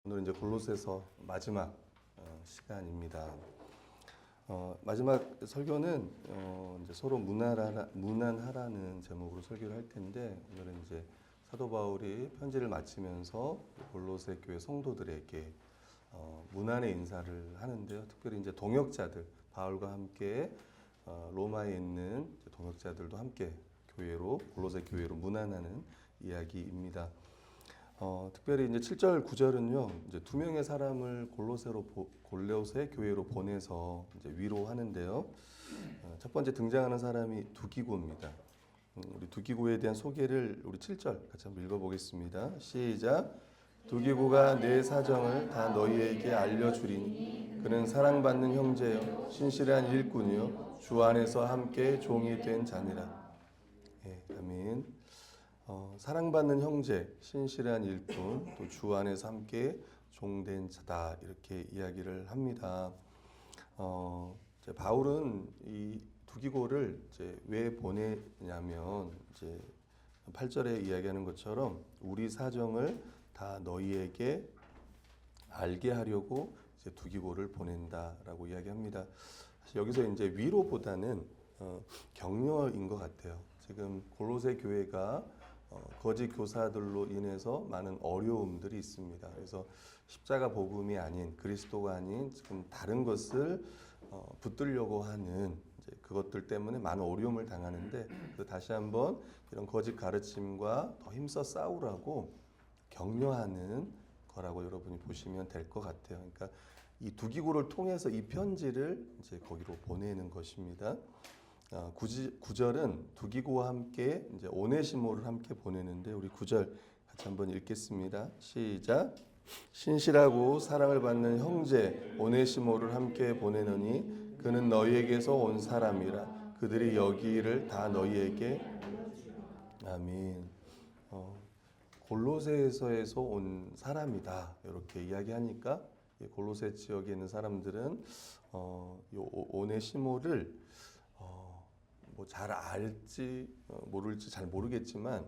오늘은 이제 골로새서 마지막 시간입니다. 마지막 설교는 이제 서로 무난하라는 제목으로 설교를 할 텐데, 오늘은 이제 사도 바울이 편지를 마치면서 골로새 교회 성도들에게 무난의 인사를 하는데요. 특별히 이제 동역자들, 바울과 함께 로마에 있는 동역자들도 함께 골로새 교회로 문안하는 이야기입니다. 특별히 이제 7절, 9절은요, 이제 두 명의 사람을 골로새 교회로 보내서 이제 위로하는데요. 첫 번째 등장하는 사람이 두기고입니다. 우리 두기고에 대한 소개를 우리 7절 같이 한번 읽어보겠습니다. 시작. 두기고가 내 사정을 다 너희에게 알려주리니 그는 사랑받는 형제요 신실한 일꾼이요 주 안에서 함께 종이 된 자니라. 예, 아멘. 사랑받는 형제, 신실한 일꾼, 또 주 안에서 함께 종된 자다, 이렇게 이야기를 합니다. 바울은 이 두기고를 이제 왜 보내냐면, 이제 8절에 이야기하는 것처럼 우리 사정을 다 너희에게 알게 하려고 이제 두기고를 보낸다라고 이야기합니다. 사실 여기서 이제 위로보다는 격려인 것 같아요. 지금 골로새 교회가 거짓 교사들로 인해서 많은 어려움들이 있습니다. 그래서 십자가 복음이 아닌, 그리스도가 아닌 지금 다른 것을 붙들려고 하는 이제 그것들 때문에 많은 어려움을 당하는데, 다시 한번 이런 거짓 가르침과 더 힘써 싸우라고 격려하는 거라고 여러분이 보시면 될 것 같아요. 그러니까 이 두기고를 통해서 이 편지를 이제 거기로 보내는 것입니다. 9절은 두기고와 함께 이제 오네시모를 함께 보내는데, 우리 9절 같이 한번 읽겠습니다. 시작. 신실하고 사랑을 받는 형제 오네시모를 함께 보내노니 그는 너희에게서 온 사람이라. 그들이 여기를 다 너희에게. 아멘. 골로새에서 온 사람이다, 이렇게 이야기하니까 골로새 지역에 있는 사람들은 이 오네시모를 뭐 잘 알지 모를지 잘 모르겠지만,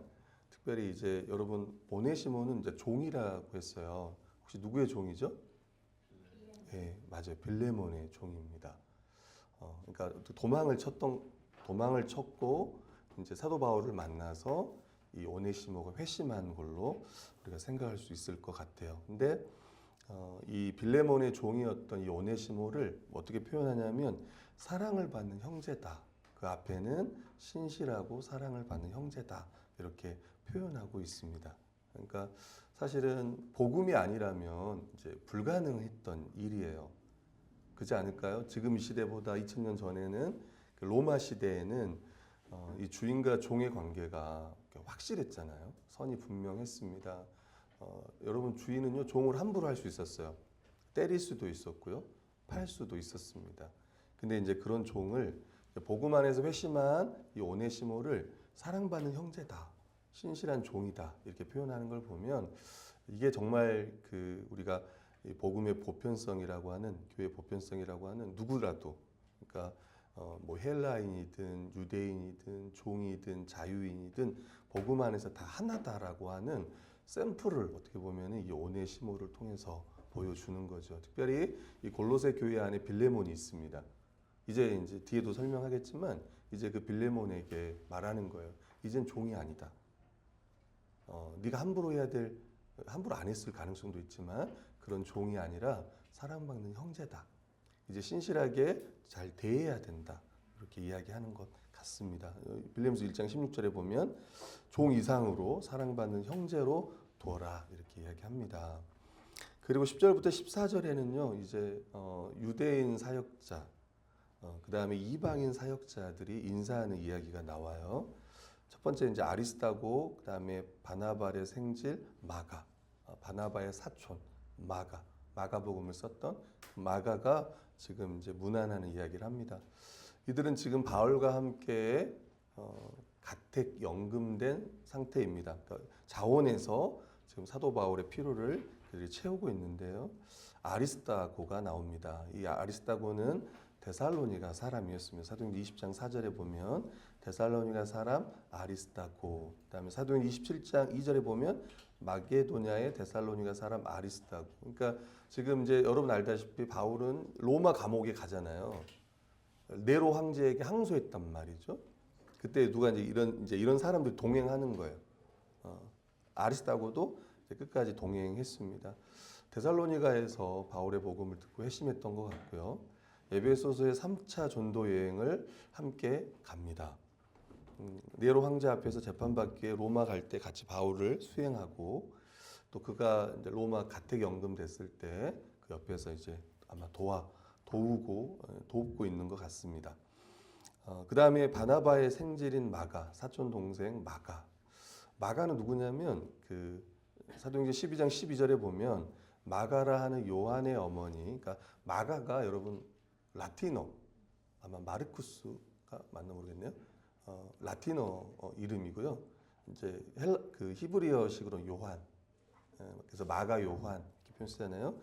특별히 이제 여러분 오네시모는 이제 종이라고 했어요. 혹시 누구의 종이죠? 네, 맞아요. 빌레몬의 종입니다. 그러니까 도망을 쳤고 이제 사도 바울을 만나서 이 오네시모가 회심한 걸로 우리가 생각할 수 있을 것 같아요. 근데 이 빌레몬의 종이었던 이 오네시모를 어떻게 표현하냐면 사랑을 받는 형제다. 그 앞에는 신실하고 사랑을 받는 형제다, 이렇게 표현하고 있습니다. 그러니까 사실은 복음이 아니라면 이제 불가능했던 일이에요. 그렇지 않을까요? 지금 이 시대보다 2000년 전에는 그 로마 시대에는 이 주인과 종의 관계가 확실했잖아요. 선이 분명했습니다. 여러분, 주인은요 종을 함부로 할 수 있었어요. 때릴 수도 있었고요, 팔 수도 있었습니다. 근데 이제 그런 종을 복음 안에서 회심한 이 오네시모를 사랑받는 형제다, 신실한 종이다, 이렇게 표현하는 걸 보면 이게 정말 그 우리가 복음의 보편성이라고 하는, 교회 보편성이라고 하는, 누구라도, 그러니까 뭐 헬라인이든 유대인이든 종이든 자유인이든 복음 안에서 다 하나다라고 하는 샘플을 어떻게 보면 이 오네시모를 통해서 보여주는 거죠. 특별히 이 골로새 교회 안에 빌레몬이 있습니다. 이제 뒤에도 설명하겠지만 이제 그 빌레몬에게 말하는 거예요. 이젠 종이 아니다. 네가 함부로 안 했을 가능성도 있지만 그런 종이 아니라 사랑받는 형제다. 이제 신실하게 잘 대해야 된다, 이렇게 이야기하는 것 같습니다. 빌레몬서 1장 16절에 보면 종 이상으로 사랑받는 형제로 두어라, 이렇게 이야기합니다. 그리고 10절부터 14절에는요 이제 유대인 사역자, 그 다음에 이방인 사역자들이 인사하는 이야기가 나와요. 첫 번째 이제 아리스다고, 그 다음에 바나바의 생질 마가, 바나바의 사촌 마가복음을 썼던 마가가 지금 이제 문안하는 이야기를 합니다. 이들은 지금 바울과 함께 가택 연금된 상태입니다. 그러니까 자원에서 지금 사도 바울의 필요를 그들이 채우고 있는데요. 아리스다고가 나옵니다. 이 아리스다고는 데살로니가 사람이었습니다. 사도행전 20장 4절에 보면 데살로니가 사람 아리스다고, 그다음에 사도행전 27장 2절에 보면 마게도냐의 데살로니가 사람 아리스다고. 그러니까 지금 이제 여러분 알다시피 바울은 로마 감옥에 가잖아요. 네로 황제에게 항소했단 말이죠. 그때 누가 이제 이런 사람들이 동행하는 거예요. 아리스다고도 이제 끝까지 동행했습니다. 데살로니가에서 바울의 복음을 듣고 회심했던 것 같고요. 에베소서의 3차 전도 여행을 함께 갑니다. 네로 황제 앞에서 재판받기에 로마 갈 때 같이 바울을 수행하고 또 그가 이제 로마 가택 연금됐을 때 그 옆에서 이제 아마 돕고 있는 것 같습니다. 그 다음에 바나바의 생질인 마가, 사촌 동생 마가는 누구냐면 그 사도행전 12장 12절에 보면 마가라 하는 요한의 어머니, 그러니까 마가가 여러분 라틴어 아마 마르쿠스가 맞나 모르겠네요. 라틴어 이름이고요. 이제 그 히브리어식으로 요한, 그래서 마가 요한 이렇게 표현 쓰잖아요.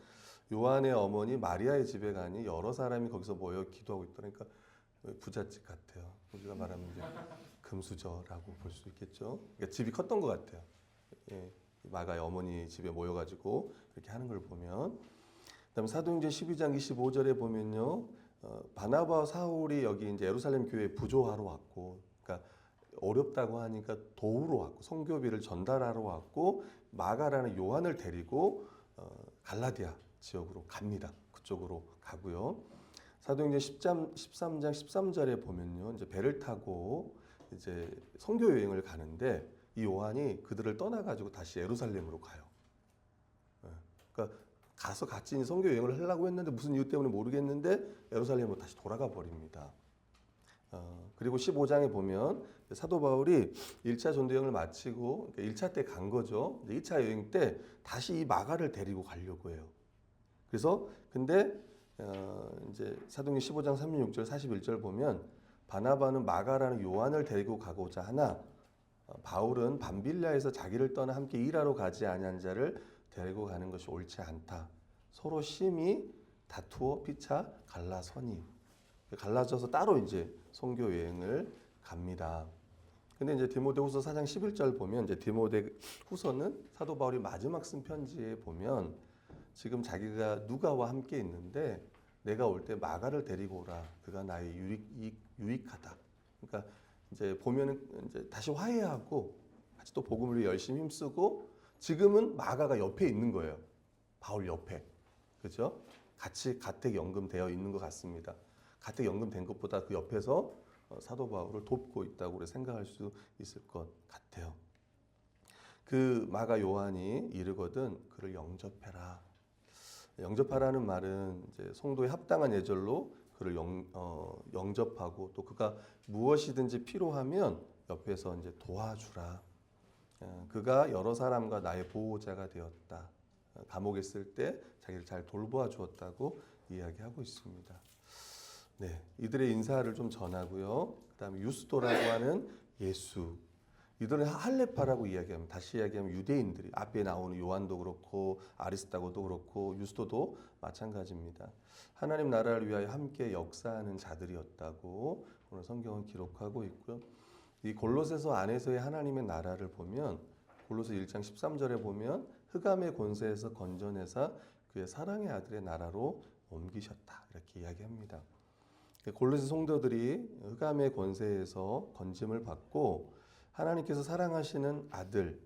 요한의 어머니 마리아의 집에 가니 여러 사람이 거기서 모여 기도하고 있다. 그러니까 부잣집 같아요. 우리가 말하면 이제 금수저라고 볼 수 있겠죠. 그러니까 집이 컸던 것 같아요. 예, 마가의 어머니 집에 모여가지고 이렇게 하는 걸 보면, 그다음에 사도행전 12장 25절에 보면요, 바나바와 사울이 여기 이제 예루살렘 교회에 부조하러 왔고, 그러니까 어렵다고 하니까 도우러 왔고, 성교비를 전달하러 왔고, 마가라는 요한을 데리고 갈라디아 지역으로 갑니다. 그쪽으로 가고요. 사도행전 13장 13절에 보면요, 이제 배를 타고 이제 선교 여행을 가는데 이 요한이 그들을 떠나가지고 다시 예루살렘으로 가요. 그러니까 가서 같이 선교 여행을 하려고 했는데 무슨 이유 때문에 모르겠는데 예루살렘으로 다시 돌아가 버립니다. 그리고 15장에 보면 사도 바울이 1차 전도 여행을 마치고 1차 때 간 거죠. 2차 여행 때 다시 이 마가를 데리고 가려고 해요. 그래서 근데 이제 사도행전 15장 36절 41절 보면 바나바는 마가라는 요한을 데리고 가고자 하나 바울은 밤빌라에서 자기를 떠나 함께 일하러 가지 아니한 자를 데리고 가는 것이 옳지 않다. 서로 심히 다투어 피차 갈라서니, 갈라져서 따로 이제 선교 여행을 갑니다. 근데 이제 디모데후서 4장 11절 보면 이제 디모데후서는 사도 바울이 마지막 쓴 편지에 보면 지금 자기가 누가와 함께 있는데 내가 올 때 마가를 데리고 오라. 그가 나의 유익하다. 그러니까 이제 보면은 이제 다시 화해하고 같이 또 복음을 위해 열심히 힘쓰고 지금은 마가가 옆에 있는 거예요. 바울 옆에. 그렇죠? 같이 가택 연금되어 있는 것 같습니다. 가택 연금된 것보다 그 옆에서 사도 바울을 돕고 있다고 생각할 수 있을 것 같아요. 그 마가 요한이 이르거든 그를 영접해라. 영접하라는 말은 이제 성도의 합당한 예절로 그를 영접하고 또 그가 무엇이든지 필요하면 옆에서 이제 도와주라. 그가 여러 사람과 나의 보호자가 되었다. 감옥에 있을 때 자기를 잘 돌보아 주었다고 이야기하고 있습니다. 네, 이들의 인사를 좀 전하고요. 그다음에 유스도라고 하는 예수. 이들은 할레파라고 이야기합니다. 다시 이야기하면 유대인들이 앞에 나오는 요한도 그렇고 아리스다고도 그렇고 유스도도 마찬가지입니다. 하나님 나라를 위하여 함께 역사하는 자들이었다고 오늘 성경은 기록하고 있고요. 이 골로새서 안에서의 하나님의 나라를 보면 골로새 1장 13절에 보면 흑암의 권세에서 건져내사 그의 사랑의 아들의 나라로 옮기셨다. 이렇게 이야기합니다. 골로새 성도들이 흑암의 권세에서 건짐을 받고 하나님께서 사랑하시는 아들,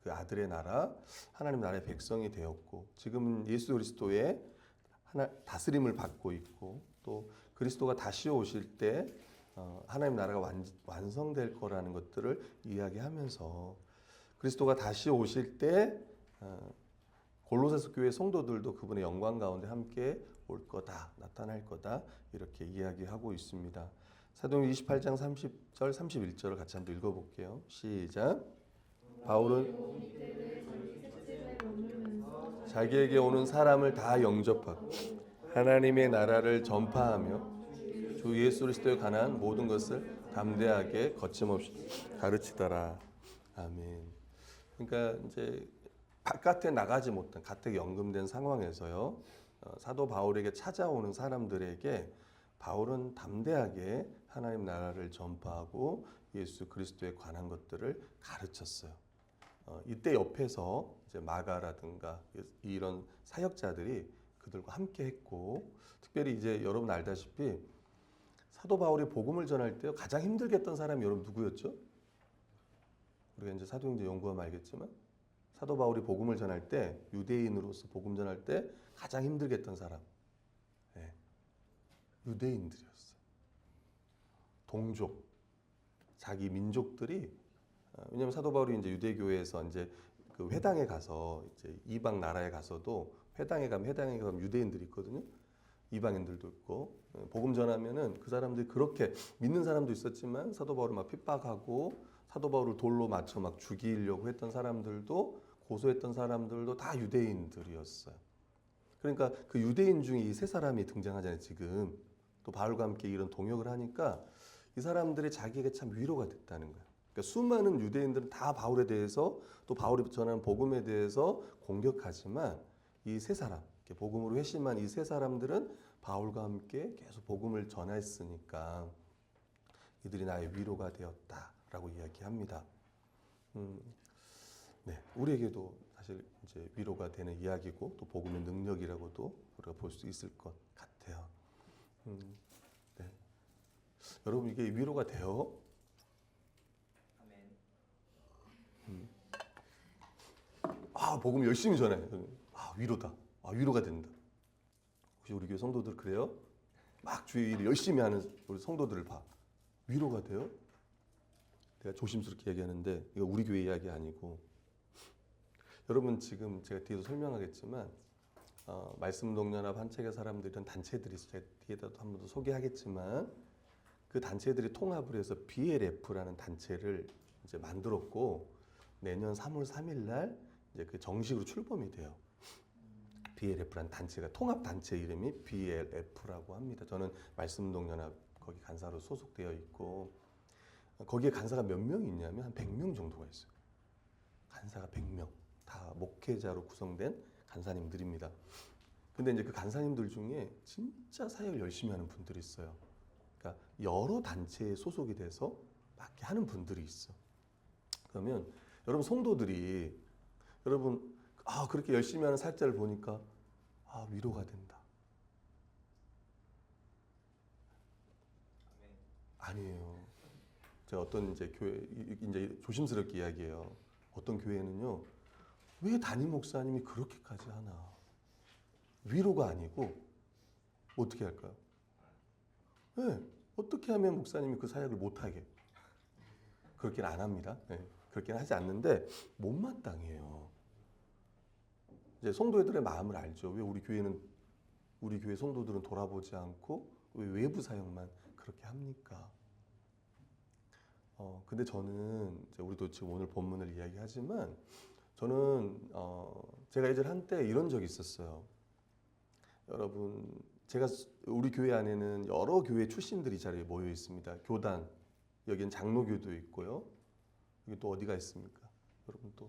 그 아들의 나라, 하나님 나라의 백성이 되었고 지금은 예수 그리스도의 다스림을 받고 있고 또 그리스도가 다시 오실 때 하나님 나라가 완성될 거라는 것들을 이야기하면서 그리스도가 다시 오실 때 골로새서 교회 성도들도 그분의 영광 가운데 함께 올 거다, 나타날 거다 이렇게 이야기하고 있습니다. 사도행전 28장 30절 31절을 같이 한번 읽어볼게요. 시작. 바울은 자기에게 오는 사람을 다 영접하고 하나님의 나라를 전파하며 주 예수 그리스도에 관한 모든 것을 담대하게 거침없이 가르치더라. 아멘. 그러니까 이제 바깥에 나가지 못한 가택 연금된 상황에서요. 사도 바울에게 찾아오는 사람들에게 바울은 담대하게 하나님 나라를 전파하고 예수 그리스도에 관한 것들을 가르쳤어요. 이때 옆에서 이제 마가라든가 이런 사역자들이 그들과 함께 했고, 특별히 이제 여러분 알다시피 사도 바울이 복음을 전할 때 가장 힘들게 했던 사람이 여러분 누구였죠? 우리가 이제 사도행전 연구하면 알겠지만 사도 바울이 복음을 전할 때, 유대인으로서 복음 전할 때 가장 힘들게 했던 사람, 네, 유대인들이었어요. 동족, 자기 민족들이, 왜냐하면 사도 바울이 이제 유대교회에서 이제 그 회당에 가서 이제 이방 나라에 가서도 회당에 가면 유대인들이 있거든요. 이방인들도 있고, 복음 전하면은 그 사람들이 그렇게 믿는 사람도 있었지만 사도 바울을 막 핍박하고 사도 바울을 돌로 맞춰 막 죽이려고 했던 사람들도, 고소했던 사람들도 다 유대인들이었어요. 그러니까 그 유대인 중에 이 세 사람이 등장하잖아요. 지금 또 바울과 함께 이런 동역을 하니까 이 사람들이 자기에게 참 위로가 됐다는 거예요. 그러니까 수많은 유대인들은 다 바울에 대해서, 또 바울이 전하는 복음에 대해서 공격하지만 이 세 사람, 복음으로 회심한 이 세 사람들은 바울과 함께 계속 복음을 전했으니까 이들이 나의 위로가 되었다라고 이야기합니다. 네, 우리에게도 사실 이제 위로가 되는 이야기고 또 복음의 능력이라고도 우리가 볼 수 있을 것 같아요. 네. 여러분 이게 위로가 돼요? 복음 열심히 전해. 위로다. 위로가 된다. 혹시 우리 교회 성도들 그래요? 막 주의 일을 열심히 하는 우리 성도들을 봐. 위로가 돼요? 내가 조심스럽게 얘기하는데 이거 우리 교회 이야기 아니고, 여러분 지금 제가 뒤에도 설명하겠지만 말씀 동연합 한책의 사람들 이런 단체들이 제가 뒤에다도 한 번 더 소개하겠지만, 그 단체들이 통합을 해서 BLF라는 단체를 이제 만들었고, 내년 3월 3일 날 이제 그 정식으로 출범이 돼요. BLF라는 단체가, 통합 단체 이름이 BLF라고 합니다. 저는 말씀동연합 거기 간사로 소속되어 있고, 거기에 간사가 몇 명이 있냐면 한 100명 정도가 있어요. 간사가 100명, 다 목회자로 구성된 간사님들입니다. 근데 이제 그 간사님들 중에 진짜 사역을 열심히 하는 분들이 있어요. 그러니까 여러 단체에 소속이 돼서 막 하는 분들이 있어. 그러면 여러분 성도들이, 여러분 그렇게 열심히 하는 사역자를 보니까 위로가 된다. 아니에요. 제가 어떤 이제 교회, 이제 조심스럽게 이야기해요. 어떤 교회는요, 왜 담임 목사님이 그렇게까지 하나? 위로가 아니고 어떻게 할까요? 네, 어떻게 하면 목사님이 그 사역을 못하게? 그렇게는 안 합니다. 네, 그렇게는 하지 않는데 못마땅해요. 이제 성도들의 마음을 알죠. 왜 우리 교회 성도들은 돌아보지 않고 왜 외부 사역만 그렇게 합니까? 근데 저는 이제 우리도 지금 오늘 본문을 이야기하지만, 저는 제가 예전에 한때 이런 적이 있었어요. 여러분, 제가 우리 교회 안에는 여러 교회 출신들이 자리에 모여 있습니다. 교단, 여기는 장로교도 있고요. 여기 또 어디가 있습니까? 여러분 또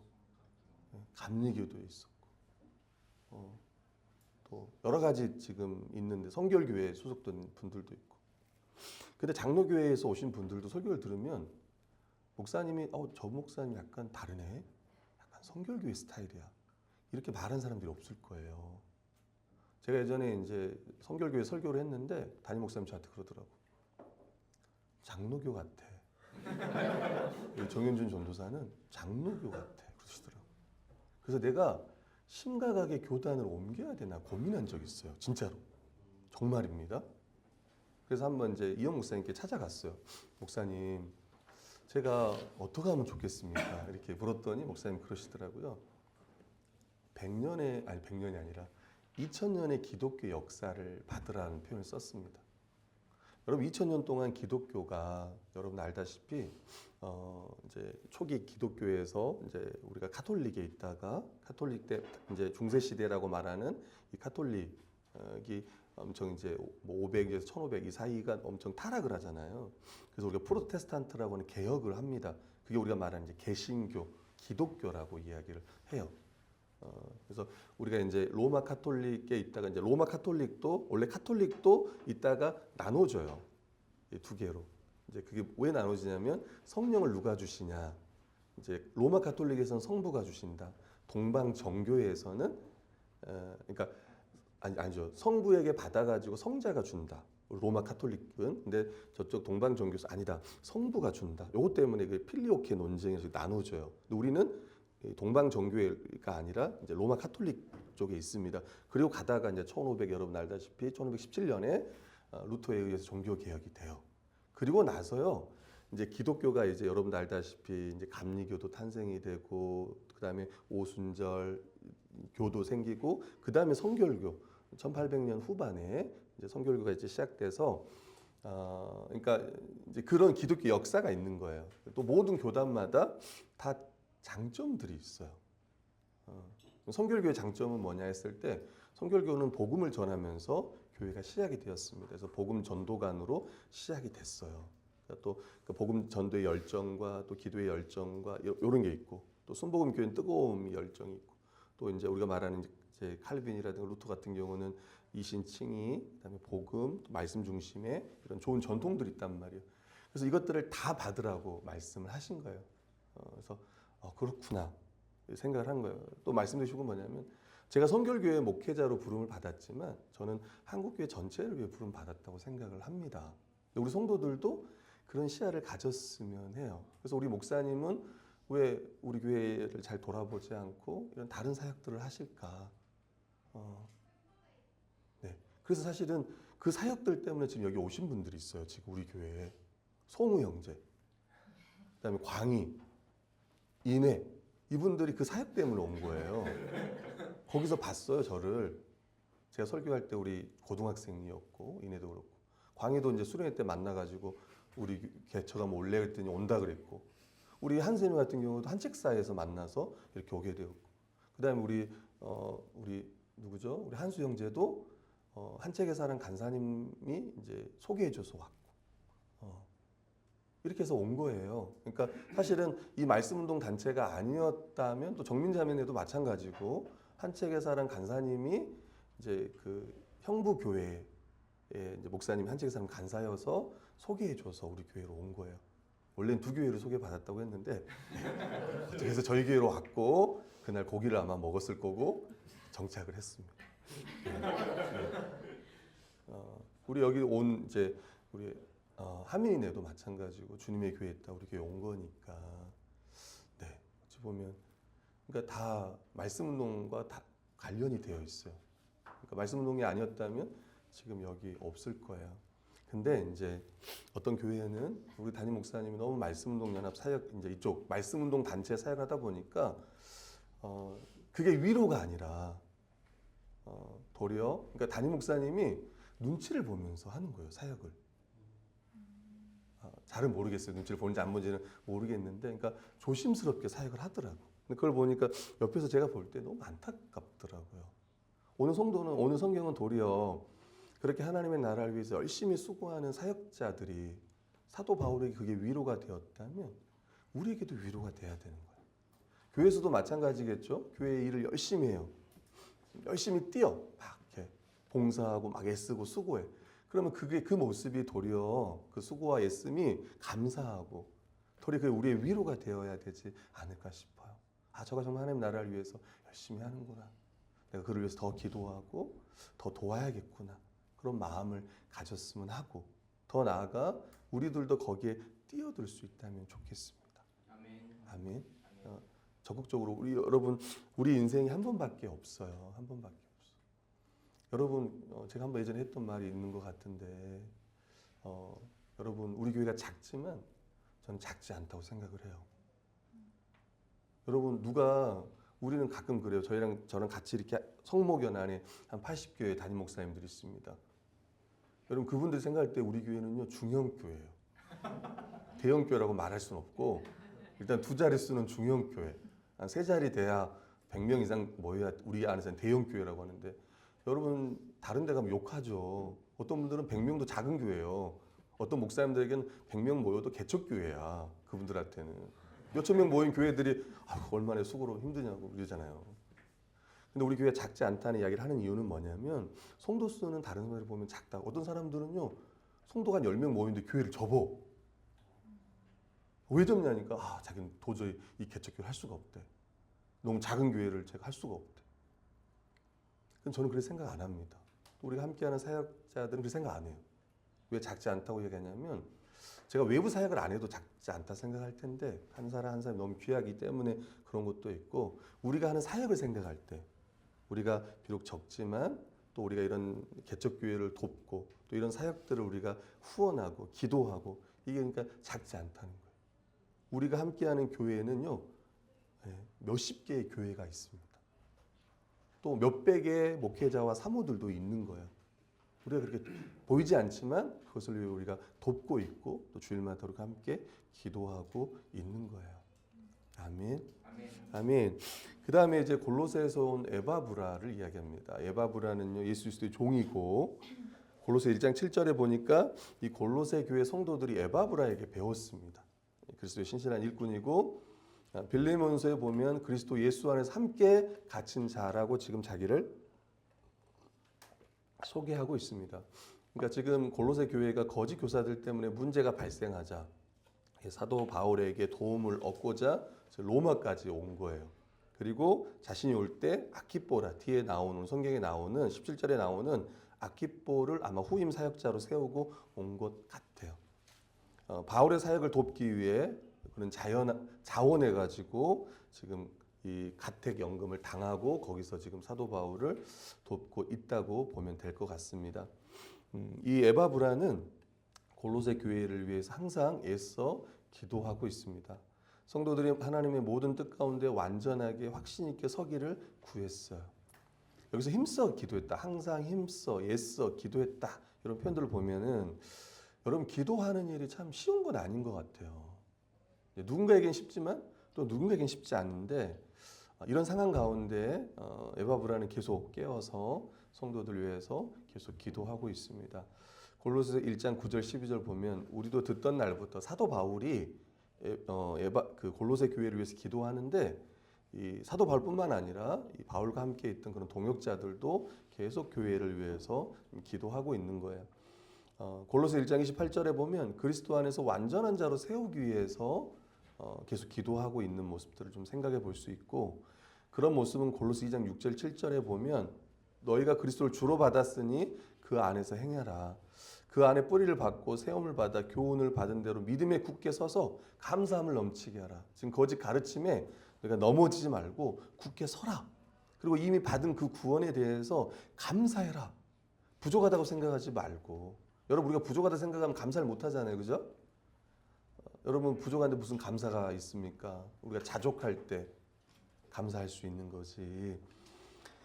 감리교도 있었고, 또 여러 가지 지금 있는데 성결교회에 소속된 분들도 있고. 근데 장로교회에서 오신 분들도 설교를 들으면 목사님이 저 목사님 약간 다르네, 약간 성결교회 스타일이야, 이렇게 말하는 사람들이 없을 거예요. 제가 예전에 이제 성결교회 설교를 했는데 담임 목사님 저한테 그러더라고. 장로교 같아. 정현준 전도사는 장로교 같아, 그러시더라고. 그래서 내가 심각하게 교단을 옮겨야 되나 고민한 적이 있어요. 진짜로. 정말입니다. 그래서 한번 이제 이영 목사님께 찾아갔어요. 목사님, 제가 어떻게 하면 좋겠습니까? 이렇게 물었더니 목사님 그러시더라고요. 100년이 아니라 2000년의 기독교 역사를 받으라는 표현을 썼습니다. 여러분 2000년 동안 기독교가, 여러분 알다시피 이제 초기 기독교에서 이제 우리가 카톨릭에 있다가, 카톨릭 때 이제 중세 시대라고 말하는 이 카톨릭이 엄청 이제 뭐 500에서 1500 이 사이가 엄청 타락을 하잖아요. 그래서 우리가 프로테스탄트라고 하는 개혁을 합니다. 그게 우리가 말하는 이제 개신교, 기독교라고 이야기를 해요. 그래서 우리가 이제 로마 카톨릭에 있다가, 이제 로마 카톨릭도, 원래 카톨릭도 있다가 나눠져요. 이 두 개로. 이제 그게 왜 나눠지냐면 성령을 누가 주시냐, 이제 로마 가톨릭에서는 성부가 주신다. 동방 정교회에서는 그러니까 아니죠. 성부에게 받아가지고 성자가 준다. 로마 가톨릭은. 근데 저쪽 동방 정교에서 아니다. 성부가 준다. 요것 때문에 그 필리오케 논쟁에서 나눠져요. 근데 우리는 동방 정교회가 아니라 이제 로마 가톨릭 쪽에 있습니다. 그리고 가다가 이제 1500 여러분 알다시피 1517년에 루터에 의해서 종교 개혁이 돼요. 그리고 나서요. 이제 기독교가 이제 여러분 알다시피 이제 감리교도 탄생이 되고 그다음에 오순절 교도 생기고 그다음에 성결교 1800년 후반에 이제 성결교가 이제 시작돼서 그러니까 이제 그런 기독교 역사가 있는 거예요. 또 모든 교단마다 다 장점들이 있어요. 성결교의 장점은 뭐냐 했을 때 성결교는 복음을 전하면서 교회가 시작이 되었습니다. 그래서 복음 전도관으로 시작이 됐어요. 그러니까 또 그 복음 전도의 열정과 또 기도의 열정과 이런 게 있고 또 순복음 교회는 뜨거움이 열정이 있고 또 이제 우리가 말하는 이제 칼빈이라든가 루터 같은 경우는 이신칭의 그다음에 복음 또 말씀 중심의 이런 좋은 전통들이 있단 말이에요. 그래서 이것들을 다 받으라고 말씀을 하신 거예요. 그래서 그렇구나 생각을 한 거예요. 또 말씀드리신 건 뭐냐면 제가 성결교회 목회자로 부름을 받았지만 저는 한국교회 전체를 위해 부름 받았다고 생각을 합니다. 우리 성도들도 그런 시야를 가졌으면 해요. 그래서 우리 목사님은 왜 우리 교회를 잘 돌아보지 않고 이런 다른 사역들을 하실까? 네. 그래서 사실은 그 사역들 때문에 지금 여기 오신 분들이 있어요. 지금 우리 교회에 송우 형제, 그다음에 광희, 인회 이분들이 그 사역 때문에 온 거예요. 거기서 봤어요, 저를. 제가 설교할 때 우리 고등학생이었고 인애도 그렇고 광희도 이제 수련회 때 만나가지고 우리 개처가 올래 그랬더니 온다 그랬고 우리 한세미 같은 경우도 한책사에서 만나서 이렇게 오게 되었고 그다음에 우리 누구죠? 우리 한수 형제도 한책에 사는 간사님이 이제 소개해줘서 왔고 이렇게 해서 온 거예요. 그러니까 사실은 이 말씀운동 단체가 아니었다면 또 정민자매네도 마찬가지고 한책에 사는 간사님이 이제 그 형부 교회에 이제 목사님이 한책에 사는 간사여서 소개해줘서 우리 교회로 온 거예요. 원래는 두 교회를 소개받았다고 했는데 그래서 저희 교회로 왔고 그날 고기를 아마 먹었을 거고 정착을 했습니다. 우리 여기 온 이제 우리 하민이네도 마찬가지고 주님의 교회에 있다 우리 교회 온 거니까 네 어찌 보면 그러니까 다 말씀운동과 다 관련이 되어 있어요. 그러니까 말씀운동이 아니었다면 지금 여기 없을 거예요. 근데 이제 어떤 교회는 우리 담임 목사님이 너무 말씀운동 연합 사역 이제 이쪽 말씀운동 단체 사역하다 보니까 그게 위로가 아니라 도리어 그러니까 담임 목사님이 눈치를 보면서 하는 거예요 사역을. 잘은 모르겠어요. 눈치를 보는지 안 보는지는 모르겠는데, 그러니까 조심스럽게 사역을 하더라고. 근데 그걸 보니까 옆에서 제가 볼 때 너무 안타깝더라고요. 오늘 성도는 오늘 성경은 도리어 그렇게 하나님의 나라를 위해서 열심히 수고하는 사역자들이 사도 바울에게 그게 위로가 되었다면 우리에게도 위로가 돼야 되는 거예요. 교회에서도 마찬가지겠죠. 교회 일을 열심히 해요. 열심히 뛰어 막 이렇게 봉사하고 막 애쓰고 수고해. 그러면 그게 그 모습이 도리어 그 수고와 애씀이 감사하고 도리어 그게 우리의 위로가 되어야 되지 않을까 싶어요. 저가 정말 하나님 나라를 위해서 열심히 하는구나. 내가 그를 위해서 더 기도하고 더 도와야겠구나. 그런 마음을 가졌으면 하고 더 나아가 우리들도 거기에 뛰어들 수 있다면 좋겠습니다. 아멘. 적극적으로 여러분 우리 인생이 한 번밖에 없어요. 한 번밖에 없어요. 여러분 제가 한번 예전에 했던 말이 있는 것 같은데 여러분 우리 교회가 작지만 저는 작지 않다고 생각을 해요. 여러분 우리는 가끔 그래요. 저랑 같이 이렇게 성목연 안에 한 80교회 담임 목사님들이 있습니다. 여러분 그분들이 생각할 때 우리 교회는요 중형 교회예요. 대형 교회라고 말할 수는 없고 일단 두 자릿수는 중형 교회. 한 세 자리 돼야 100명 이상 모여야 우리 안에서는 대형 교회라고 하는데 여러분 다른 데 가면 욕하죠. 어떤 분들은 100명도 작은 교회예요. 어떤 목사님들에게는 100명 모여도 개척교회야. 그분들한테는. 몇천 명 모인 교회들이 얼마나 수고로 힘드냐고 이러잖아요. 근데 우리 교회가 작지 않다는 이야기를 하는 이유는 뭐냐면 성도 수는 다른 사람들 보면 작다. 어떤 사람들은요. 성도가 한 10명 모이는데 교회를 접어. 왜 접냐니까 자기는 도저히 이 개척교회를 할 수가 없대. 너무 작은 교회를 제가 할 수가 없대. 그럼 저는 그렇게 생각 안 합니다. 우리가 함께하는 사역자들은 그렇게 생각 안 해요. 왜 작지 않다고 얘기하냐면 제가 외부 사역을 안 해도 작지 않다 생각할 텐데 한 사람 한 사람이 너무 귀하기 때문에 그런 것도 있고, 우리가 하는 사역을 생각할 때 우리가 비록 적지만 또 우리가 이런 개척교회를 돕고 또 이런 사역들을 우리가 후원하고 기도하고, 이게 그러니까 작지 않다는 거예요. 우리가 함께하는 교회는요, 몇십 개의 교회가 있습니다. 또 몇백 개의 목회자와 사모들도 있는 거예요. 우리가 그렇게 보이지 않지만 그것을 위해 우리가 돕고 있고 또 주일마다 함께 기도하고 있는 거예요. 아멘. 아멘. 그 다음에 이제 골로새에서 온 에바브라를 이야기합니다. 에바브라는요, 예수 그리스도의 종이고, 골로새 1장 7절에 보니까 이 골로새 교회 성도들이 에바브라에게 배웠습니다. 그리스도의 신실한 일꾼이고, 빌레몬서에 보면 그리스도 예수 안에서 함께 갇힌 자라고 지금 자기를 소개하고 있습니다. 그러니까 지금 골로새 교회가 거짓 교사들 때문에 문제가 발생하자 사도 바울에게 도움을 얻고자 로마까지 온 거예요. 그리고 자신이 올 때 아키뽀라, 뒤에 나오는 성경에 나오는 17절에 나오는 아키뽀를 아마 후임 사역자로 세우고 온 것 같아요. 바울의 사역을 돕기 위해 그런 자원해 가지고 지금 이 가택 연금을 당하고 거기서 지금 사도 바울을 돕고 있다고 보면 될 것 같습니다. 이 에바브라는 골로새 교회를 위해서 항상 애써 기도하고 있습니다. 성도들이 하나님의 모든 뜻 가운데 완전하게 확신 있게 서기를 구했어요. 여기서 힘써 기도했다, 항상 힘써, 애써 기도했다, 이런 표현들을 보면은 여러분, 기도하는 일이 참 쉬운 건 아닌 것 같아요. 누군가에겐 쉽지만 또 누군가에겐 쉽지 않은데, 이런 상황 가운데 에바브라는 계속 깨어서 성도들 위해서 계속 기도하고 있습니다. 골로새 1장 9절 12절 보면 우리도 듣던 날부터 사도 바울이 그 골로새 교회를 위해서 기도하는데, 이 사도 바울뿐만 아니라 이 바울과 함께 있던 그런 동역자들도 계속 교회를 위해서 기도하고 있는 거예요. 골로새 1장 28절에 보면 그리스도 안에서 완전한 자로 세우기 위해서 계속 기도하고 있는 모습들을 좀 생각해 볼 수 있고, 그런 모습은 골로새 2장 6절 7절에 보면 너희가 그리스도를 주로 받았으니 그 안에서 행해라. 그 안에 뿌리를 받고 세움을 받아 교훈을 받은 대로 믿음에 굳게 서서 감사함을 넘치게 하라. 지금 거짓 가르침에 너희가 넘어지지 말고 굳게 서라. 그리고 이미 받은 그 구원에 대해서 감사해라. 부족하다고 생각하지 말고. 여러분, 우리가 부족하다 생각하면 감사를 못 하잖아요. 그죠? 여러분, 부족한데 무슨 감사가 있습니까? 우리가 자족할 때 감사할 수 있는 거지.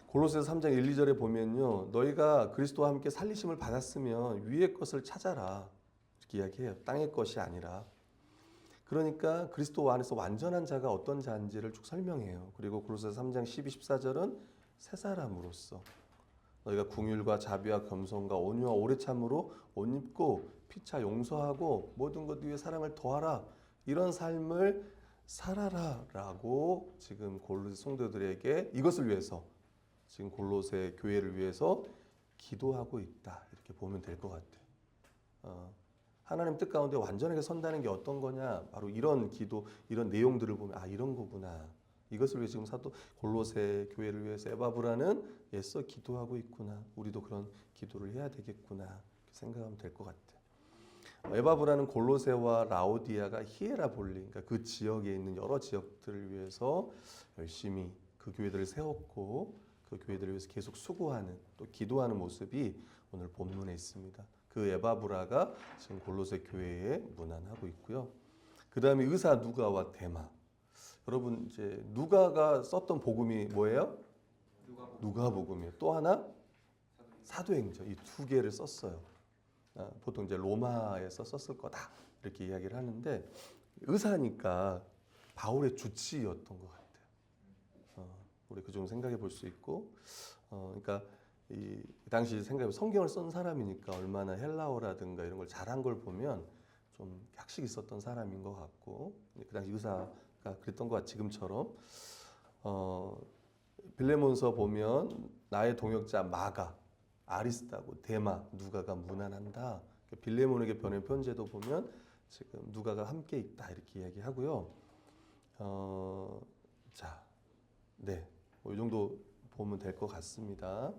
골로새서 3장 1, 2절에 보면요, 너희가 그리스도와 함께 살리심을 받았으면 위의 것을 찾아라, 이렇게 이야기해요. 땅의 것이 아니라. 그러니까 그리스도 안에서 완전한 자가 어떤 자인지를 쭉 설명해요. 그리고 골로새서 3장 12, 14절은 새 사람으로서 너희가 궁휼과 자비와 겸손과 온유와 오래 참으로 옷 입고 피차 용서하고 모든 것 위에 사랑을 더하라, 이런 삶을 살아라라고 지금 골로새 성도들에게 이것을 위해서 지금 골로새 교회를 위해서 기도하고 있다, 이렇게 보면 될 것 같아요. 하나님 뜻 가운데 완전하게 선다는 게 어떤 거냐, 바로 이런 기도, 이런 내용들을 보면 이런 거구나, 이것을 위해 지금 사도 골로새 교회를 위해서 에바브라는 애써 기도하고 있구나, 우리도 그런 기도를 해야 되겠구나, 이렇게 생각하면 될 것 같아요. 에바브라는 골로새와 라오디아가 히에라볼리, 그러니까 그 지역에 있는 여러 지역들을 위해서 열심히 그 교회들을 세웠고 그 교회들을 위해서 계속 수고하는, 또 기도하는 모습이 오늘 본문에 있습니다. 그 에바브라가 지금 골로새 교회에 문안하고 있고요. 그 다음에 의사 누가와 데마. 여러분, 이제 누가가 썼던 복음이 뭐예요? 누가복음이에요. 또 하나 사도행전, 이 두 개를 썼어요. 보통 이제 로마에서 썼을 거다, 이렇게 이야기를 하는데, 의사니까 바울의 주치였던 것 같아요. 우리 그 좀 생각해 볼 수 있고, 그러니까 이 당시 생각해 성경을 쓴 사람이니까 얼마나 헬라어라든가 이런 걸 잘한 걸 보면 좀 학식 있었던 사람인 것 같고, 그 당시 의사가 그랬던 것 같아. 지금처럼 빌레몬서 보면 나의 동역자 마가, 아리스다고, 데마, 누가가 문안한다. 빌레몬에게 보낸 편지에도 보면 지금 누가가 함께 있다 이렇게 이야기하고요. 자, 네, 뭐이 정도 보면 될 것 같습니다.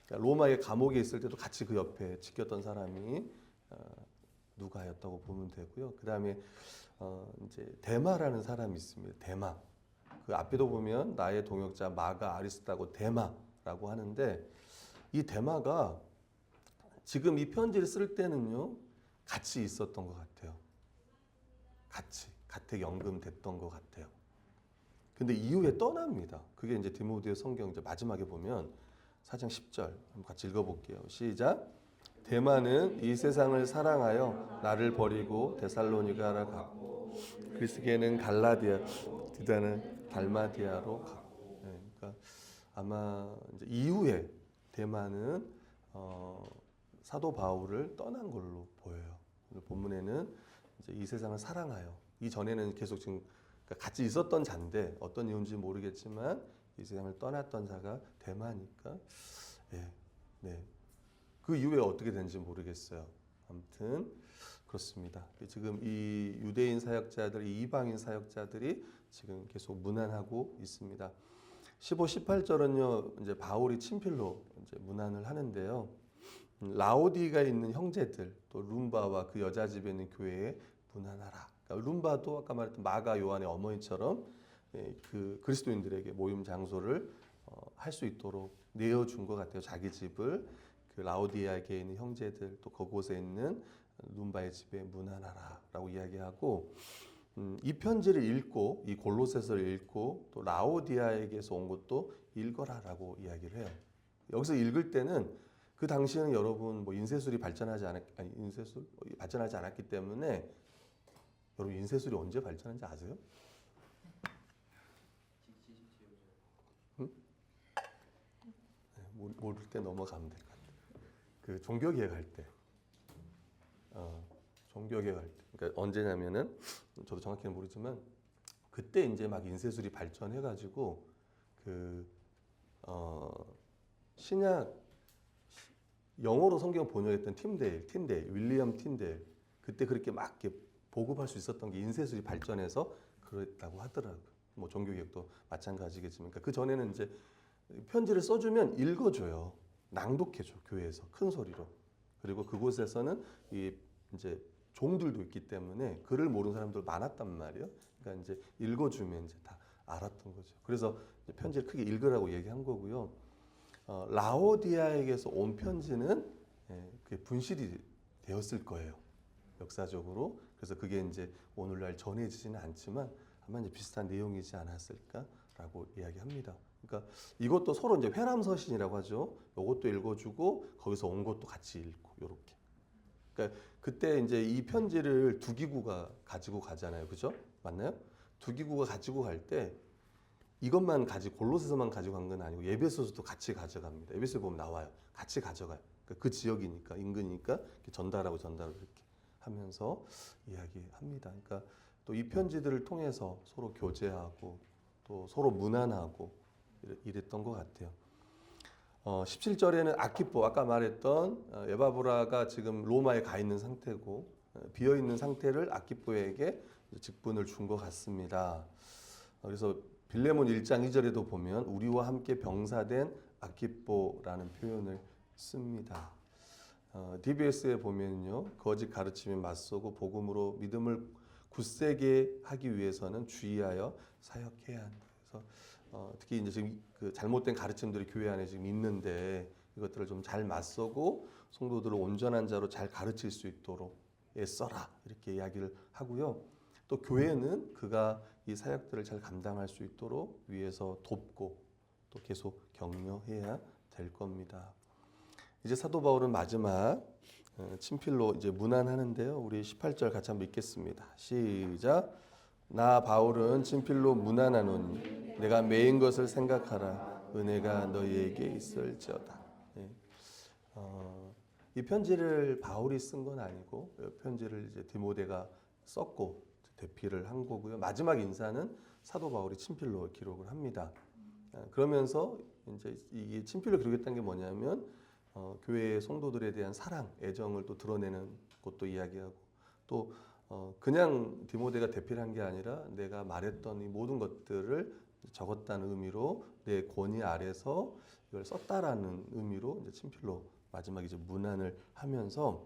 그러니까 로마의 감옥에 있을 때도 같이 그 옆에 지켰던 사람이 누가였다고 보면 되고요. 그 다음에 이제 데마라는 사람이 있습니다. 데마. 그 앞에도 보면 나의 동역자 마가 아리스다고 데마라고 하는데 이 데마가 지금 이 편지를 쓸 때는요 같이 있었던 것 같아요. 같이 연금됐던 것 같아요. 근데 이후에 떠납니다. 그게 이제 디모데 성경 이제 마지막에 보면 4장 10절 한번 같이 읽어볼게요. 시작. 데마는 이 세상을 사랑하여 나를 버리고 데살로니가로 갔고 그리스게는 갈라디아, 디다는 달마디아로 갔고. 네, 그러니까 아마 이제 이후에 데마는 사도 바울을 떠난 걸로 보여요. 오늘 본문에는 이제 이 세상을 사랑하여 이 전에는 계속 지금 그러니까 같이 있었던 자인데 어떤 이유인지 모르겠지만 이 세상을 떠났던 자가 데마니까 네. 그 이후에 어떻게 된지 모르겠어요. 아무튼 그렇습니다. 지금 이 유대인 사역자들, 이 이방인 사역자들이 지금 계속 문안하고 있습니다. 15, 18절은요. 이제 바울이 친필로 이제 문안을 하는데요. 라오디가에 있는 형제들, 또 룸바와 그 여자 집에 있는 교회에 문안하라. 그러니까 룸바도 아까 말했던 마가 요한의 어머니처럼 그 그리스도인들에게 모임 장소를 할 수 있도록 내어준 것 같아요. 자기 집을 그 라오디아에 있는 형제들 또 그곳에 있는 룸바의 집에 문안하라라고 이야기하고 이 편지를 읽고 이 골로새서를 읽고 또 라오디아에게서 온 것도 읽어라라고 이야기를 해요. 여기서 읽을 때는 그 당시에는 여러분 뭐 인쇄술이 발전하지 않았기 때문에 여러분 인쇄술이 언제 발전한지 아세요? 응? 네, 모를 때 넘어가면 될 것 같아요. 그 종교개혁 할 때, 종교개혁 할 때, 그러니까 언제냐면은 저도 정확히는 모르지만 그때 이제 막 인쇄술이 발전해가지고 그 신약 영어로 성경 번역했던 틴데일, 윌리엄 틴데일 그때 그렇게 막 이렇게 보급할 수 있었던 게 인쇄술이 발전해서 그랬다고 하더라고요. 뭐 종교개혁도 마찬가지겠지만, 그러니까 그 전에는 이제 편지를 써주면 읽어줘요. 낭독해줘 교회에서 큰 소리로. 그리고 그곳에서는 이 이제 종들도 있기 때문에 글을 모르는 사람들 많았단 말이에요. 그러니까 이제 읽어주면 이제 다 알았던 거죠. 그래서 이제 편지를 크게 읽으라고 얘기한 거고요. 라오디아에게서 온 편지는 그게 분실이 되었을 거예요. 역사적으로. 그래서 그게 이제 오늘날 전해지지는 않지만 아마 이제 비슷한 내용이지 않았을까라고 이야기합니다. 그러니까 이것도 서로 이제 회람서신이라고 하죠. 이것도 읽어주고 거기서 온 것도 같이 읽고 이렇게. 그러니까 그때 이제 이 편지를 두 기구가 가지고 가잖아요, 그죠? 맞나요? 두 기구가 가지고 갈 때 이것만 가지고 골로새서만 가지고 간 건 아니고 에베소서도 같이 가져갑니다. 에베소에 보면 나와요. 같이 가져가요. 그러니까 그 지역이니까 인근이니까 전달하고 이렇게 하면서 이야기합니다. 그러니까 또 이 편지들을 통해서 서로 교제하고 또 서로 문안하고 이랬던 것 같아요. 17절에는 아키포, 아까 말했던 에바브라가 지금 로마에 가 있는 상태고 비어 있는 상태를 아키포에게 직분을 준 것 같습니다. 그래서 빌레몬 1장 2절에도 보면 우리와 함께 병사된 아키포라는 표현을 씁니다. DBS에 보면요, 거짓 가르침에 맞서고 복음으로 믿음을 굳세게 하기 위해서는 주의하여 사역해야 한다. 그래서 특히 이제 지금 그 잘못된 가르침들이 교회 안에 지금 있는데 이것들을 좀 잘 맞서고 성도들을 온전한 자로 잘 가르칠 수 있도록 애써라 이렇게 이야기를 하고요. 또 교회는 그가 이 사역들을 잘 감당할 수 있도록 위에서 돕고 또 계속 격려해야 될 겁니다. 이제 사도 바울은 마지막 친필로 이제 문안하는데요. 우리 18절 같이 한번 읽겠습니다. 시작. 나 바울은 친필로 문안하노니 내가 매인 것을 생각하라. 은혜가 너희에게 있을지어다. 이 편지를 바울이 쓴 건 아니고 편지를 이제 디모데가 썼고 대피를 한 거고요. 마지막 인사는 사도 바울이 친필로 기록을 합니다. 그러면서 이제 이 친필로 기록했던 게 뭐냐면 교회의 성도들에 대한 사랑, 애정을 또 드러내는 것도 이야기하고 또 그냥 디모데가 대필한 게 아니라 내가 말했던 이 모든 것들을 적었다는 의미로 내 권위 아래서 이걸 썼다라는 의미로 이제 친필로 마지막에 이제 문안을 하면서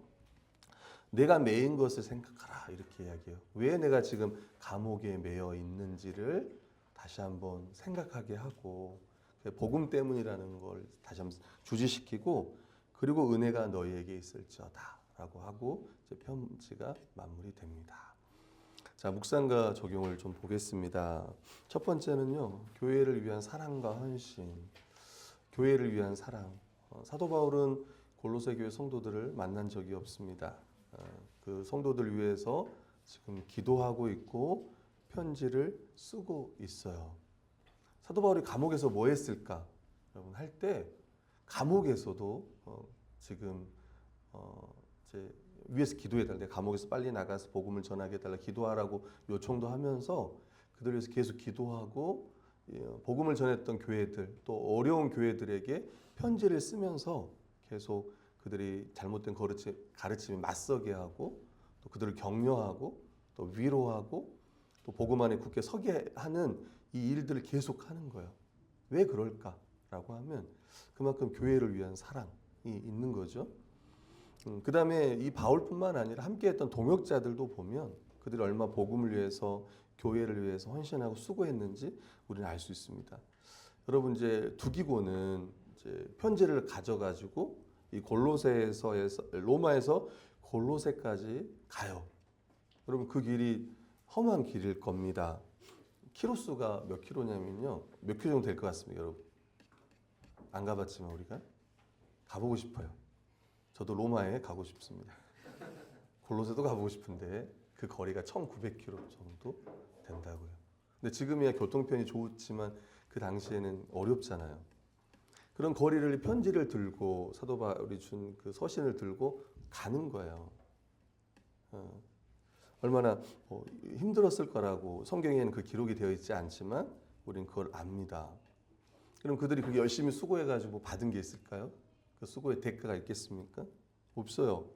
내가 매인 것을 생각하라 이렇게 이야기해요. 왜 내가 지금 감옥에 매여 있는지를 다시 한번 생각하게 하고 복음 때문이라는 걸 다시 한번 주지시키고 그리고 은혜가 너희에게 있을지어다라고 하고 이제 편지가 마무리됩니다. 자, 묵상과 적용을 좀 보겠습니다. 첫 번째는요, 교회를 위한 사랑과 헌신, 교회를 위한 사랑. 사도 바울은 골로새 교회 성도들을 만난 적이 없습니다. 그 성도들 위해서 지금 기도하고 있고 편지를 쓰고 있어요. 사도 바울이 감옥에서 뭐 했을까? 여러분 할 때 감옥에서도 지금 이제 위에서 기도해달라. 감옥에서 빨리 나가서 복음을 전하게 해달라. 기도하라고 요청도 하면서 그들 위해서 계속 기도하고 복음을 전했던 교회들 또 어려운 교회들에게 편지를 쓰면서 계속 그들이 잘못된 가르침에 맞서게 하고 또 그들을 격려하고 또 위로하고 또 복음 안에 굳게 서게 하는 이 일들을 계속 하는 거예요. 왜 그럴까라고 하면 그만큼 교회를 위한 사랑이 있는 거죠. 그 다음에 이 바울뿐만 아니라 함께했던 동역자들도 보면 그들이 얼마 복음을 위해서 교회를 위해서 헌신하고 수고했는지 우리는 알 수 있습니다. 여러분 이제 두기고는 이제 편지를 가져가지고 이 골로새에서 로마에서 골로새까지 가요. 여러분 그 길이 험한 길일 겁니다. 키로수가 몇 킬로냐면요. 몇 킬로 정도 될 것 같습니다, 여러분. 안 가봤지만 우리가 가보고 싶어요. 저도 로마에 가고 싶습니다. 골로새도 가보고 싶은데 그 거리가 1900km 정도 된다고요. 근데 지금이야 교통편이 좋지만 그 당시에는 어렵잖아요. 그런 거리를 편지를 들고 사도 바울이 준 그 서신을 들고 가는 거예요. 얼마나 힘들었을 거라고 성경에는 그 기록이 되어 있지 않지만 우린 그걸 압니다. 그럼 그들이 그렇게 열심히 수고해가지고 받은 게 있을까요? 그 수고의 대가가 있겠습니까? 없어요.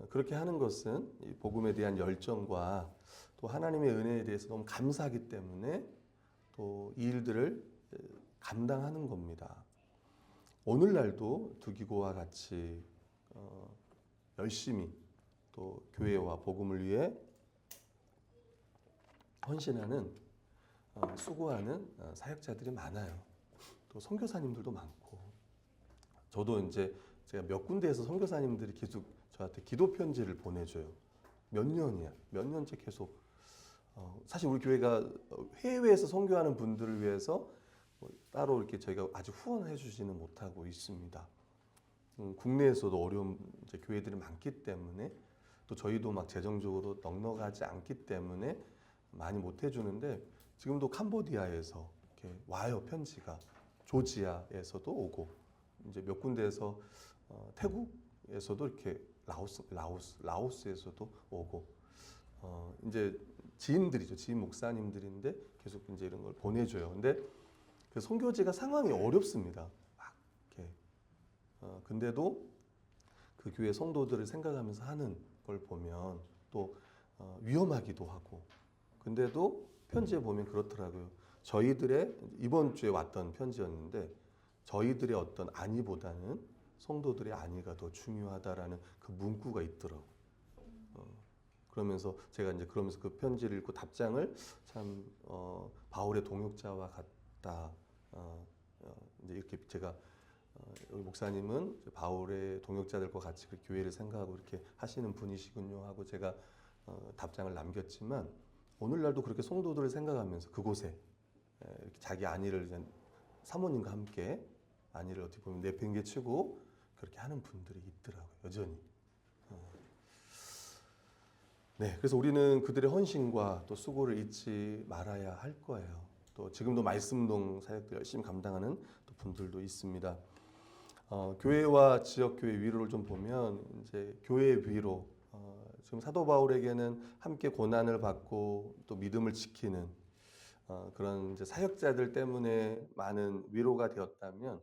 그렇게 하는 것은 이 복음에 대한 열정과 또 하나님의 은혜에 대해서 너무 감사하기 때문에 또 이 일들을 감당하는 겁니다. 오늘날도 두기고와 같이 열심히 또 교회와 복음을 위해 헌신하는 수고하는 사역자들이 많아요. 또 선교사님들도 많고 저도 이제 제가 몇 군데에서 선교사님들이 계속 저한테 기도 편지를 보내줘요. 몇 년이야, 몇 년째 계속. 사실 우리 교회가 해외에서 선교하는 분들을 위해서 뭐 따로 이렇게 저희가 아직 후원해 주지는 못하고 있습니다. 국내에서도 어려운 이제 교회들이 많기 때문에 또 저희도 막 재정적으로 넉넉하지 않기 때문에 많이 못 해주는데 지금도 캄보디아에서 이렇게 와요 편지가 조지아에서도 오고 이제 몇 군데에서 태국에서도 이렇게 라오스에서도 오고 이제 지인들이죠 지인 목사님들인데 계속 이제 이런 걸 보내줘요. 근데 그 선교지가 상황이 어렵습니다. 막 이렇게 근데도 그 교회 성도들을 생각하면서 하는 걸 보면 또 위험하기도 하고 근데도 편지에 보면 그렇더라고요. 저희들의 이번 주에 왔던 편지였는데 저희들의 어떤 안위보다는 성도들의 안위가 더 중요하다라는 그 문구가 있더라고요. 그러면서 제가 이제 그러면서 그 편지를 읽고 답장을 참 바울의 동역자와 같다. 이제 이렇게 제가 여기 목사님은 바울의 동역자들과 같이 그 교회를 생각하고 이렇게 하시는 분이시군요 하고 제가 답장을 남겼지만 오늘날도 그렇게 성도들을 생각하면서 그곳에 이렇게 자기 안위를 사모님과 함께 안위를 어떻게 보면 내팽개치고 그렇게 하는 분들이 있더라고요. 여전히. 네, 그래서 우리는 그들의 헌신과 또 수고를 잊지 말아야 할 거예요. 또 지금도 말씀동 사역들 열심히 감당하는 또 분들도 있습니다. 교회와 지역교회 위로를 좀 보면 이제 교회 위로 지금 사도 바울에게는 함께 고난을 받고 또 믿음을 지키는 그런 이제 사역자들 때문에 많은 위로가 되었다면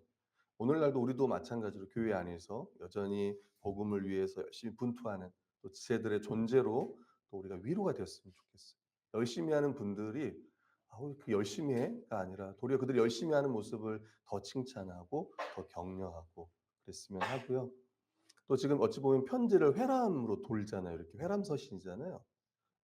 오늘날도 우리도 마찬가지로 교회 안에서 여전히 복음을 위해서 열심히 분투하는 또 지체들의 존재로 또 우리가 위로가 되었으면 좋겠어요. 열심히 하는 분들이 "아우 그 열심히 해."가 아니라 도리어 그들이 열심히 하는 모습을 더 칭찬하고 더 격려하고 그랬으면 하고요. 또 지금 어찌 보면 편지를 회람으로 돌잖아요. 이렇게 회람 서신이잖아요.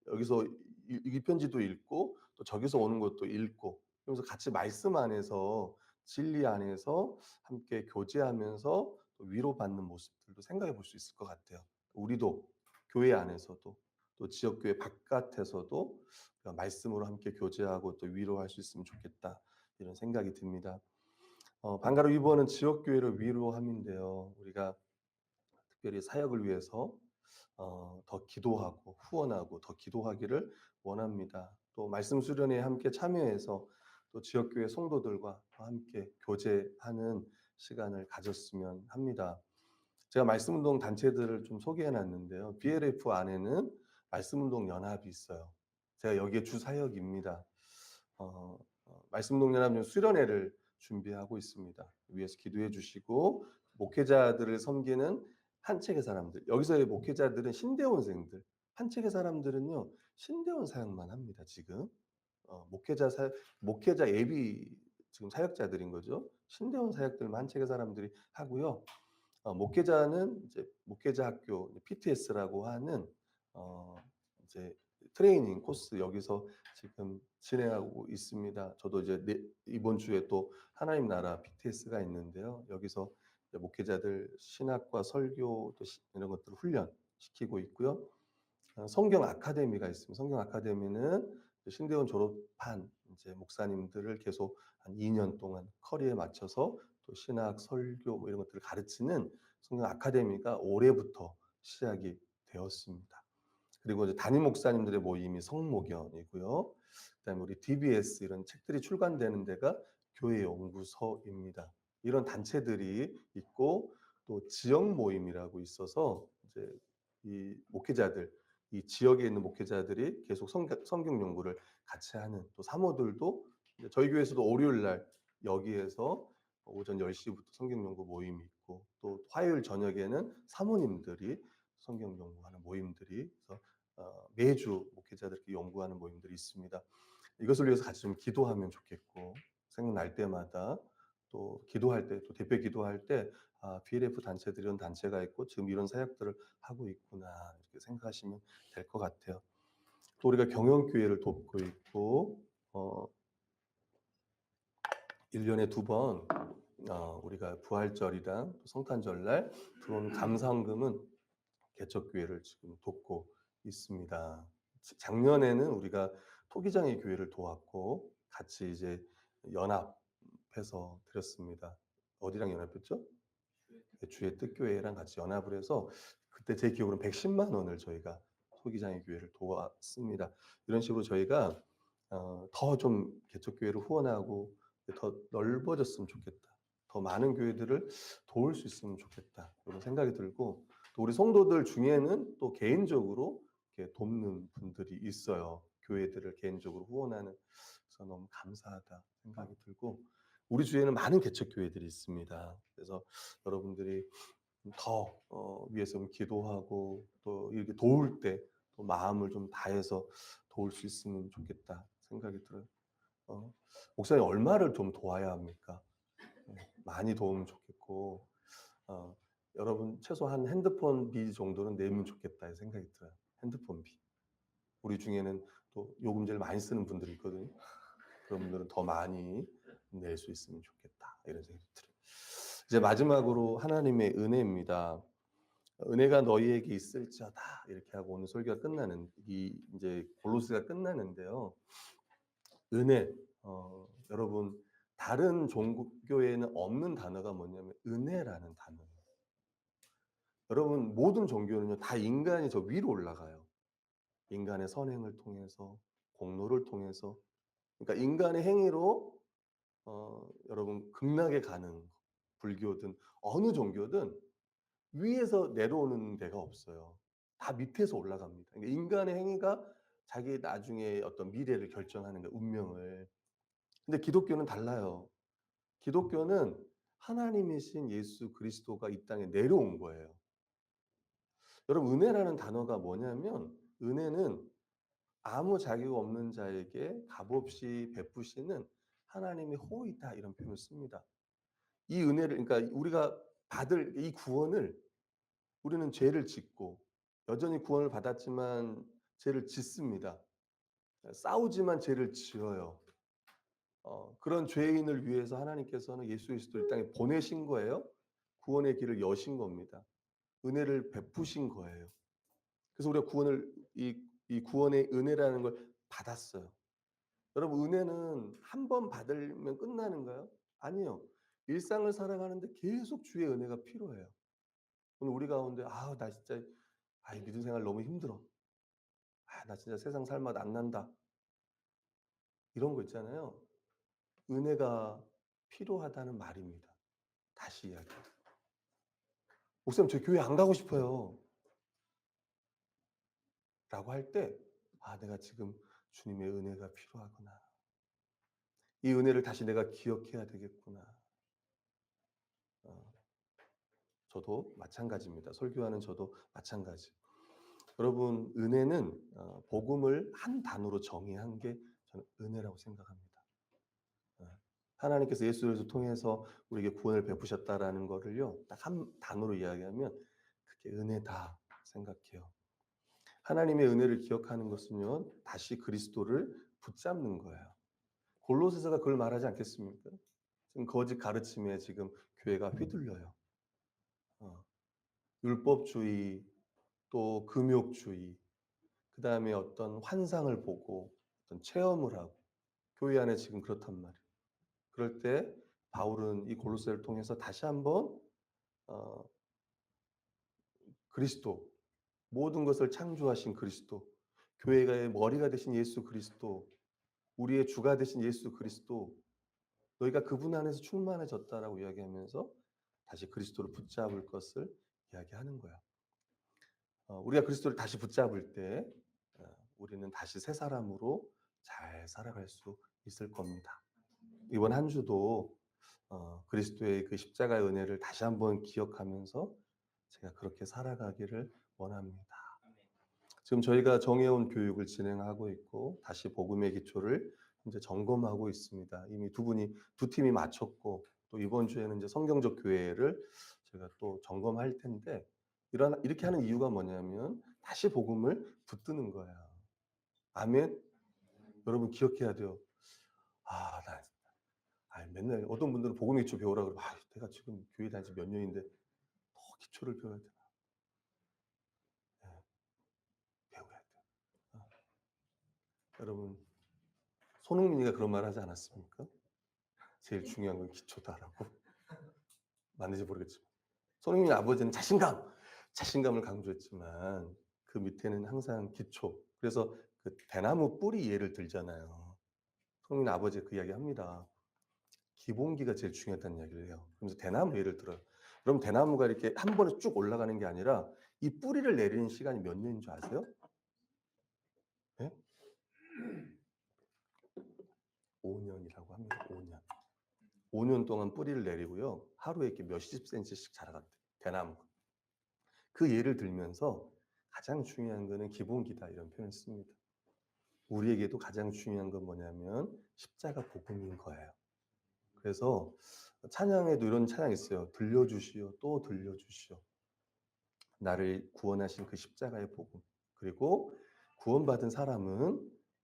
여기서 이 편지도 읽고 또 저기서 오는 것도 읽고 그러면서 같이 말씀 안에서 진리 안에서 함께 교제하면서 또 위로받는 모습들도 생각해 볼 수 있을 것 같아요. 우리도 교회 안에서도 또 지역교회 바깥에서도 말씀으로 함께 교제하고 또 위로할 수 있으면 좋겠다 이런 생각이 듭니다. 방가루 2번은 지역교회를 위로함인데요. 우리가 특별히 사역을 위해서 더 기도하고 후원하고 더 기도하기를 원합니다. 또 말씀 수련회에 함께 참여해서 또 지역교회 성도들과 함께 교제하는 시간을 가졌으면 합니다. 제가 말씀운동 단체들을 좀 소개해 놨는데요. BLF 안에는 말씀운동 연합이 있어요. 제가 여기에 주사역입니다. 말씀운동 연합 수련회를 준비하고 있습니다. 위에서 기도해 주시고 목회자들을 섬기는 한책의 사람들. 여기서의 목회자들은 신대원생들. 한책의 사람들은요. 신대원 사역만 합니다, 지금. 목회자 예비 지금 사역자들인 거죠. 신대원 사역들만 한책의 사람들이 하고요. 목회자는 이제 목회자 학교 PTS라고 하는 이제 트레이닝 코스 여기서 지금 진행하고 있습니다. 저도 이제 이번 주에 또 하나님 나라 PTS가 있는데요. 여기서 목회자들 신학과 설교 또 이런 것들을 훈련시키고 있고요. 성경 아카데미가 있습니다. 성경 아카데미는 신대원 졸업한 이제 목사님들을 계속 한 2년 동안 커리에 맞춰서 또 신학, 설교 뭐 이런 것들을 가르치는 성경 아카데미가 올해부터 시작이 되었습니다. 그리고 이제 담임 목사님들의 모임이 성모견이고요. 그다음에 우리 DBS 이런 책들이 출간되는 데가 교회 연구소입니다. 이런 단체들이 있고 또 지역 모임이라고 있어서 이제 이 목회자들 이 지역에 있는 목회자들이 계속 성경 연구를 같이 하는 또 사모들도 저희 교회에서도 월요일 날 여기에서 오전 10시부터 성경 연구 모임이 있고 또 화요일 저녁에는 사모님들이 성경 연구하는 모임들이 그래서 매주 목회자들끼리 연구하는 모임들이 있습니다. 이것을 위해서 같이 좀 기도하면 좋겠고 생각날 때마다 또 기도할 때 또 대표 기도할 때 BLF 단체들 이런 단체가 있고 지금 이런 사역들을 하고 있구나 이렇게 생각하시면 될 것 같아요. 또 우리가 경영교회를 돕고 있고 1년에 2번 우리가 부활절이랑 성탄절날 들어오는 감사헌금은 개척교회를 지금 돕고 있습니다. 작년에는 우리가 토기장의 교회를 도왔고 같이 이제 연합해서 드렸습니다. 어디랑 연합했죠? 주의 뜻교회랑 같이 연합을 해서 그때 제 기억으로는 110만 원을 저희가 토기장의 교회를 도왔습니다. 이런 식으로 저희가 더 좀 개척교회를 후원하고 더 넓어졌으면 좋겠다. 더 많은 교회들을 도울 수 있으면 좋겠다. 이런 생각이 들고 또 우리 성도들 중에는 또 개인적으로 이렇게 돕는 분들이 있어요. 교회들을 개인적으로 후원하는 그래서 너무 감사하다 생각이 들고 우리 주위에는 많은 개척교회들이 있습니다. 그래서 여러분들이 더 위해서 좀 기도하고 또 이렇게 도울 때 또 마음을 좀 다해서 도울 수 있으면 좋겠다 생각이 들어요. 목사님 얼마를 좀 도와야 합니까? 많이 도우면 좋겠고 여러분 최소한 핸드폰 비 정도는 내면 좋겠다 생각이 들어요. 핸드폰 비. 우리 중에는 또 요금제를 많이 쓰는 분들이 있거든요. 그런 분들은 더 많이 낼 수 있으면 좋겠다 이런 생각이 들어요. 이제 마지막으로 하나님의 은혜입니다. 은혜가 너희에게 있을지어다 이렇게 하고 오늘 설교가 끝나는 이제 골로새가 끝나는데요. 은혜 여러분 다른 종교에는 없는 단어가 뭐냐면 은혜라는 단어예요. 여러분 모든 종교는요 다 인간이 저 위로 올라가요. 인간의 선행을 통해서 공로를 통해서 그러니까 인간의 행위로 여러분 극락에 가는 불교든 어느 종교든 위에서 내려오는 데가 없어요. 다 밑에서 올라갑니다. 그러니까 인간의 행위가 자기의 나중에 어떤 미래를 결정하는 거예요, 운명을. 근데 기독교는 달라요. 기독교는 하나님이신 예수 그리스도가 이 땅에 내려온 거예요. 여러분 은혜라는 단어가 뭐냐면 은혜는 아무 자격 없는 자에게 값없이 베푸시는 하나님의 호의다 이런 표현을 씁니다. 이 은혜를 그러니까 우리가 받을 이 구원을 우리는 죄를 짓고 여전히 구원을 받았지만 죄를 짓습니다. 싸우지만 죄를 지어요. 그런 죄인을 위해서 하나님께서는 예수 그리스도를 이 땅에 보내신 거예요. 구원의 길을 여신 겁니다. 은혜를 베푸신 거예요. 그래서 우리가 구원을 이 구원의 은혜라는 걸 받았어요. 여러분 은혜는 한 번 받으면 끝나는가요? 아니요. 일상을 살아가는데 계속 주의 은혜가 필요해요. 오늘 우리 가운데 나 진짜 이 믿음 생활 너무 힘들어. 나 진짜 세상 살맛 안 난다. 이런 거 있잖아요. 은혜가 필요하다는 말입니다. 다시 이야기해요. 목사님 저 교회 안 가고 싶어요. 라고 할 때 내가 지금 주님의 은혜가 필요하구나. 이 은혜를 다시 내가 기억해야 되겠구나. 저도 마찬가지입니다. 설교하는 저도 마찬가지. 여러분 은혜는 복음을 한 단어로 정의한 게 저는 은혜라고 생각합니다. 하나님께서 예수 그리스도를 통해서 우리에게 구원을 베푸셨다라는 거를요. 딱 한 단어로 이야기하면 그게 은혜다 생각해요. 하나님의 은혜를 기억하는 것은요. 다시 그리스도를 붙잡는 거예요. 골로새서가 그걸 말하지 않겠습니까? 지금 거짓 가르침에 지금 교회가 휘둘려요. 율법주의, 또 금욕주의, 그 다음에 어떤 환상을 보고 어떤 체험을 하고 교회 안에 지금 그렇단 말이에요. 그럴 때 바울은 이 골로새를 통해서 다시 한번 어, 그리스도, 모든 것을 창조하신 그리스도, 교회의 머리가 되신 예수 그리스도, 우리의 주가 되신 예수 그리스도, 너희가 그분 안에서 충만해졌다라고 이야기하면서 다시 그리스도를 붙잡을 것을 이야기하는 거야. 우리가 그리스도를 다시 붙잡을 때 우리는 다시 새 사람으로 잘 살아갈 수 있을 겁니다. 이번 한 주도 그리스도의 그 십자가의 은혜를 다시 한번 기억하면서 제가 그렇게 살아가기를 원합니다. 지금 저희가 정해온 교육을 진행하고 있고 다시 복음의 기초를 이제 점검하고 있습니다. 이미 두 팀이 마쳤고 또 이번 주에는 이제 성경적 교회를 제가 또 점검할 텐데 이렇게 하는 이유가 뭐냐면 다시 복음을 붙드는 거예요. 아멘. 여러분 기억해야 돼요. 맨날 어떤 분들은 복음의 기초 배우라 그러면 내가 지금 교회 다닌 지 몇 년인데 더 기초를 배워야 되나? 네, 배워야 돼요. 여러분 손흥민이가 그런 말 하지 않았습니까? 제일 중요한 건 기초다라고. 맞는지 모르겠지만 손흥민 아버지는 자신감을 강조했지만 그 밑에는 항상 기초. 그래서 그 대나무 뿌리 예를 들잖아요. 손흥민 아버지 그 이야기 합니다. 기본기가 제일 중요하다는 이야기를 해요. 그러면서 대나무 예를 들어요. 그럼 대나무가 이렇게 한 번에 쭉 올라가는 게 아니라 이 뿌리를 내리는 시간이 몇 년인 줄 아세요? 네? 5년이라고 합니다. 5년. 5년 동안 뿌리를 내리고요. 하루에 이렇게 몇십 센치씩 자라갔대요. 대나무가. 그 예를 들면서 가장 중요한 거는 기본기다 이런 표현을 씁니다. 우리에게도 가장 중요한 건 뭐냐면 십자가 복음인 거예요. 그래서 찬양에도 이런 찬양이 있어요. 들려주시오, 또 들려주시오. 나를 구원하신 그 십자가의 복음. 그리고 구원받은 사람은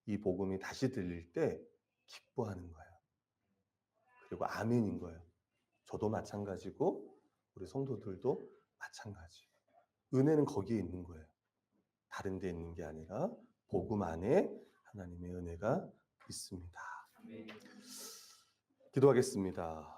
이 복음이 다시 들릴 때 기뻐하는 거예요. 그리고 아멘인 거예요. 저도 마찬가지고 우리 성도들도 마찬가지. 은혜는 거기에 있는 거예요. 다른 데 있는 게 아니라 복음 안에 하나님의 은혜가 있습니다. 기도하겠습니다.